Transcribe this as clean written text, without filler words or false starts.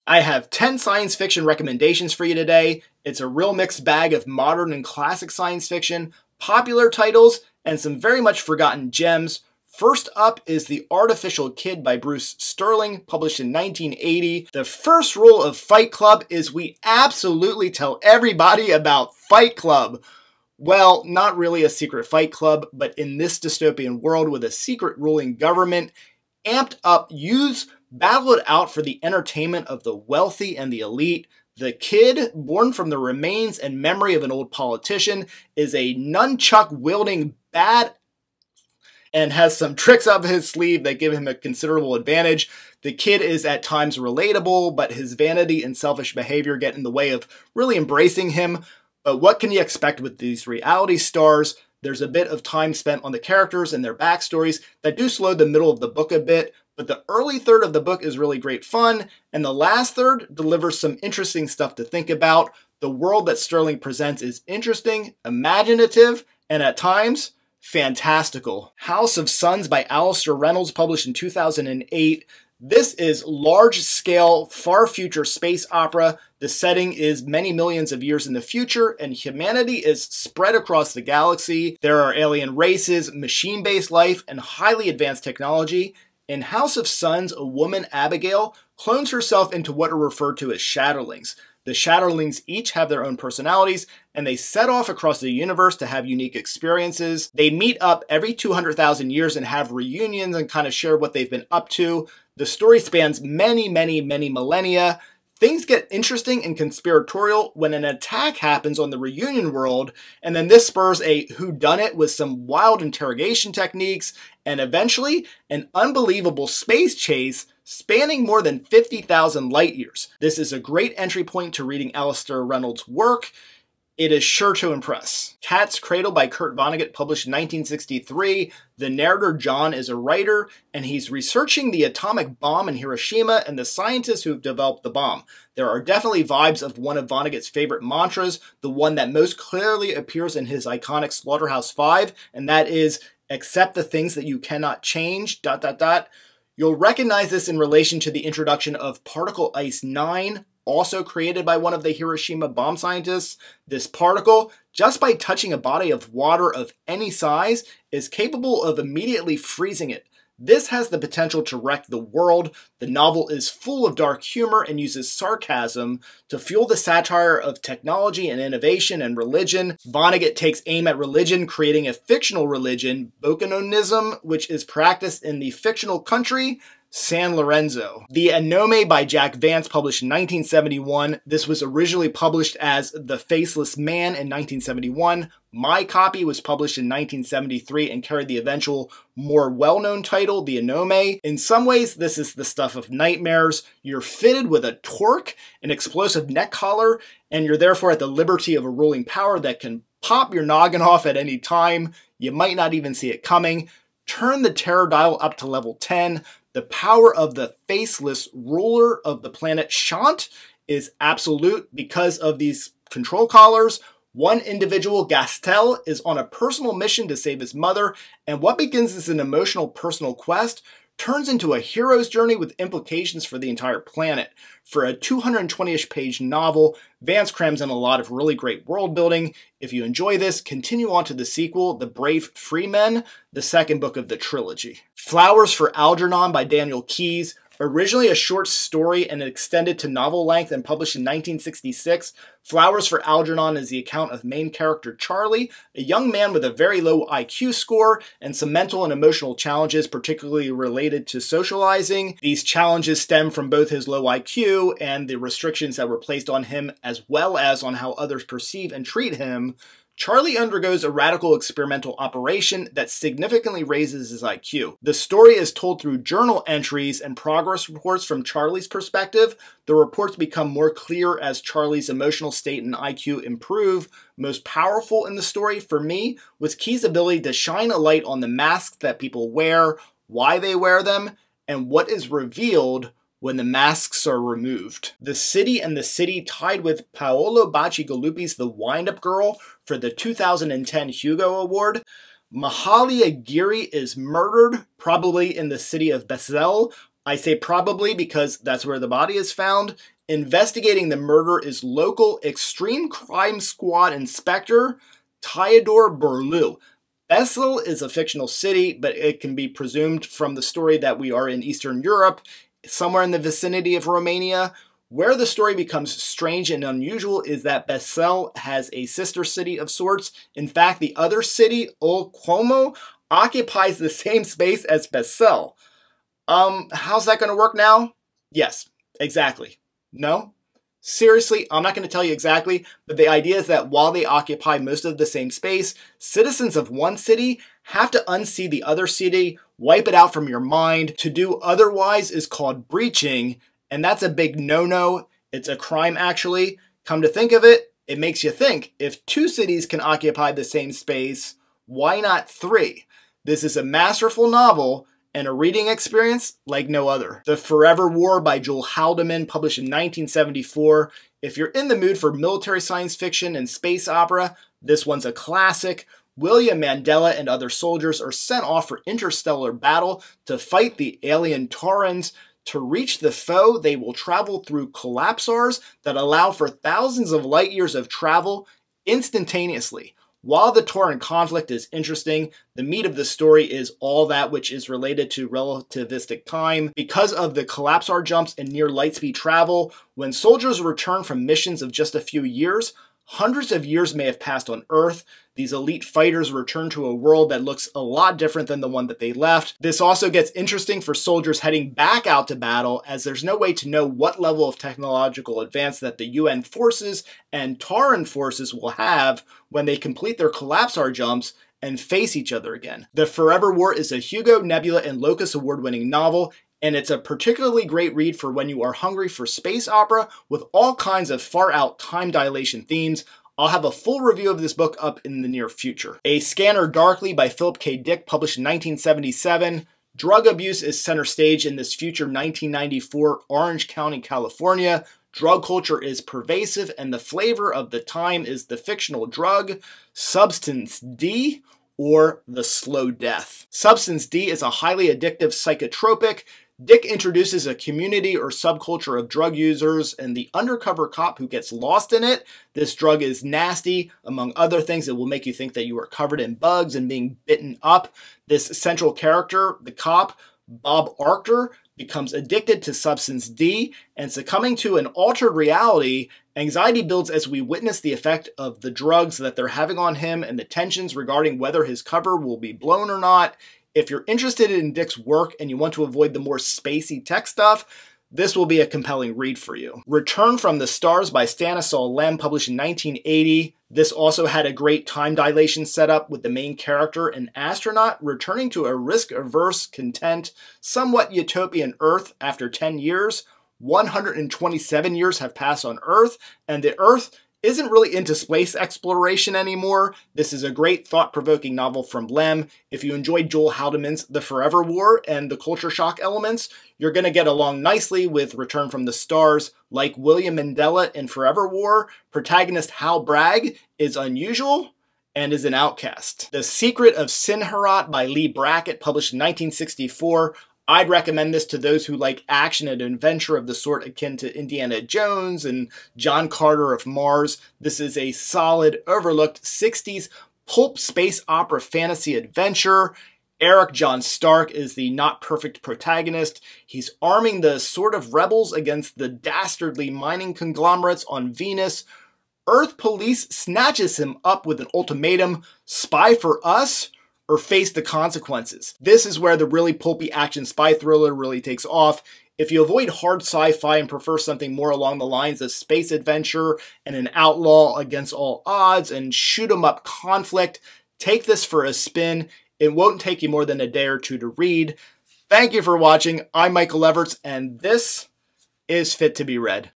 I have 10 science fiction recommendations for you today. It's a real mixed bag of modern and classic science fiction, popular titles, and some very much forgotten gems. First up is The Artificial Kid by Bruce Sterling, published in 1980. The first rule of Fight Club is we absolutely tell everybody about Fight Club. Well, not really a secret fight club, but in this dystopian world with a secret ruling government, amped up youths battle it out for the entertainment of the wealthy and the elite. The kid, born from the remains and memory of an old politician, is a nunchuck-wielding bad and has some tricks up his sleeve that give him a considerable advantage. The kid is at times relatable, but his vanity and selfish behavior get in the way of really embracing him. But what can you expect with these reality stars? There's a bit of time spent on the characters and their backstories that do slow the middle of the book a bit, but the early third of the book is really great fun, and the last third delivers some interesting stuff to think about. The world that Sterling presents is interesting, imaginative, and at times, fantastical. House of Suns by Alastair Reynolds, published in 2008. This is large-scale, far-future space opera. The setting is many millions of years in the future, and humanity is spread across the galaxy. There are alien races, machine-based life, and highly advanced technology. In House of Suns, a woman, Abigail, clones herself into what are referred to as Shatterlings. The Shatterlings each have their own personalities, and they set off across the universe to have unique experiences. They meet up every 200,000 years and have reunions and kind of share what they've been up to. The story spans many millennia. Things get interesting and conspiratorial when an attack happens on the reunion world, and then this spurs a whodunit with some wild interrogation techniques, and eventually an unbelievable space chase spanning more than 50,000 light years. This is a great entry point to reading Alastair Reynolds' work. It is sure to impress. Cat's Cradle by Kurt Vonnegut, published in 1963. The narrator, John, is a writer, and he's researching the atomic bomb in Hiroshima and the scientists who have developed the bomb. There are definitely vibes of one of Vonnegut's favorite mantras, the one that most clearly appears in his iconic Slaughterhouse 5, and that is, accept the things that you cannot change, ... You'll recognize this in relation to the introduction of Particle Ice 9, also created by one of the Hiroshima bomb scientists. This particle, just by touching a body of water of any size, is capable of immediately freezing it. This has the potential to wreck the world. The novel is full of dark humor and uses sarcasm to fuel the satire of technology and innovation and religion. Vonnegut takes aim at religion, creating a fictional religion, Bokononism, which is practiced in the fictional country San Lorenzo. The Anome by Jack Vance, published in 1971. This was originally published as The Faceless Man in 1971. My copy was published in 1973 and carried the eventual, more well-known title, The Anome. In some ways, this is the stuff of nightmares. You're fitted with a torque, an explosive neck collar, and you're therefore at the liberty of a ruling power that can pop your noggin off at any time. You might not even see it coming. Turn the terror dial up to level 10. The power of the faceless ruler of the planet Shant is absolute because of these control collars. One individual, Gastel, is on a personal mission to save his mother, and what begins as an emotional personal quest turns into a hero's journey with implications for the entire planet. For a 220-ish page novel, Vance crams in a lot of really great world building. If you enjoy this, continue on to the sequel, The Brave Freemen, the second book of the trilogy. Flowers for Algernon by Daniel Keyes. Originally a short story and extended to novel length and published in 1966, Flowers for Algernon is the account of main character Charlie, a young man with a very low IQ score and some mental and emotional challenges particularly related to socializing. These challenges stem from both his low IQ and the restrictions that were placed on him, as well as on how others perceive and treat him. Charlie undergoes a radical experimental operation that significantly raises his IQ. The story is told through journal entries and progress reports from Charlie's perspective. The reports become more clear as Charlie's emotional state and IQ improve. Most powerful in the story, for me, was Key's ability to shine a light on the masks that people wear, why they wear them, and what is revealed when the masks are removed. The City and the City tied with Paolo Bacigalupi's The Wind-Up Girl for the 2010 Hugo Award. Mahalia Giri is murdered, probably in the city of Basel. I say probably because that's where the body is found. Investigating the murder is local extreme crime squad inspector Theodore Burlew. Bessel is a fictional city, but it can be presumed from the story that we are in Eastern Europe, somewhere in the vicinity of Romania. Where the story becomes strange and unusual is that Bessel has a sister city of sorts. In fact, the other city, Olcuomo, occupies the same space as Bessel. How's that going to work now? Yes, exactly. No? Seriously, I'm not going to tell you exactly, but the idea is that while they occupy most of the same space, citizens of one city have to unsee the other city, wipe it out from your mind. To do otherwise is called breaching, and that's a big no-no. It's a crime, actually. Come to think of it, it makes you think, if two cities can occupy the same space, why not three? This is a masterful novel and a reading experience like no other. The Forever War by Joe Haldeman, published in 1974. If you're in the mood for military science fiction and space opera, this one's a classic. William Mandela and other soldiers are sent off for interstellar battle to fight the alien Taurans. To reach the foe, they will travel through collapsars that allow for thousands of light years of travel instantaneously. While the Tauran conflict is interesting, the meat of the story is all that which is related to relativistic time. Because of the collapsar jumps and near light speed travel, when soldiers return from missions of just a few years, hundreds of years may have passed on Earth. These elite fighters return to a world that looks a lot different than the one that they left. This also gets interesting for soldiers heading back out to battle, as there's no way to know what level of technological advance that the UN forces and Tauran forces will have when they complete their collapsar jumps and face each other again. The Forever War is a Hugo, Nebula, and Locus award-winning novel, and it's a particularly great read for when you are hungry for space opera with all kinds of far-out time dilation themes. I'll have a full review of this book up in the near future. A Scanner Darkly by Philip K. Dick, published in 1977. Drug abuse is center stage in this future 1994 Orange County, California. Drug culture is pervasive, and the flavor of the time is the fictional drug Substance D, or the slow death. Substance D is a highly addictive psychotropic. Dick introduces a community or subculture of drug users and the undercover cop who gets lost in it. This drug is nasty. Among other things, it will make you think that you are covered in bugs and being bitten up. This central character, the cop, Bob Arctor, becomes addicted to Substance D, and succumbing to an altered reality, anxiety builds as we witness the effect of the drugs that they're having on him and the tensions regarding whether his cover will be blown or not. If you're interested in Dick's work and you want to avoid the more spacey tech stuff, this will be a compelling read for you. Return from the Stars by Stanislaw Lem, published in 1980. This also had a great time dilation setup with the main character, an astronaut, returning to a risk-averse, content, somewhat utopian Earth after 10 years. 127 years have passed on Earth, and the Earth isn't really into space exploration anymore. This is a great thought-provoking novel from Lem. If you enjoyed Joel Haldeman's The Forever War and the culture shock elements, you're going to get along nicely with Return from the Stars. Like William Mandela in Forever War, protagonist Hal Bragg is unusual and is an outcast. The Secret of Sinharat by Leigh Brackett, published in 1964. I'd recommend this to those who like action and adventure of the sort akin to Indiana Jones and John Carter of Mars. This is a solid, overlooked 60s pulp space opera fantasy adventure. Eric John Stark is the not-perfect protagonist. He's arming the sort of rebels against the dastardly mining conglomerates on Venus. Earth police snatches him up with an ultimatum: spy for us or face the consequences. This is where the really pulpy action spy thriller really takes off. If you avoid hard sci-fi and prefer something more along the lines of space adventure and an outlaw against all odds and shoot-'em-up conflict, take this for a spin. It won't take you more than a day or two to read. Thank you for watching. I'm Michael Everts, and this is Fit to be Read.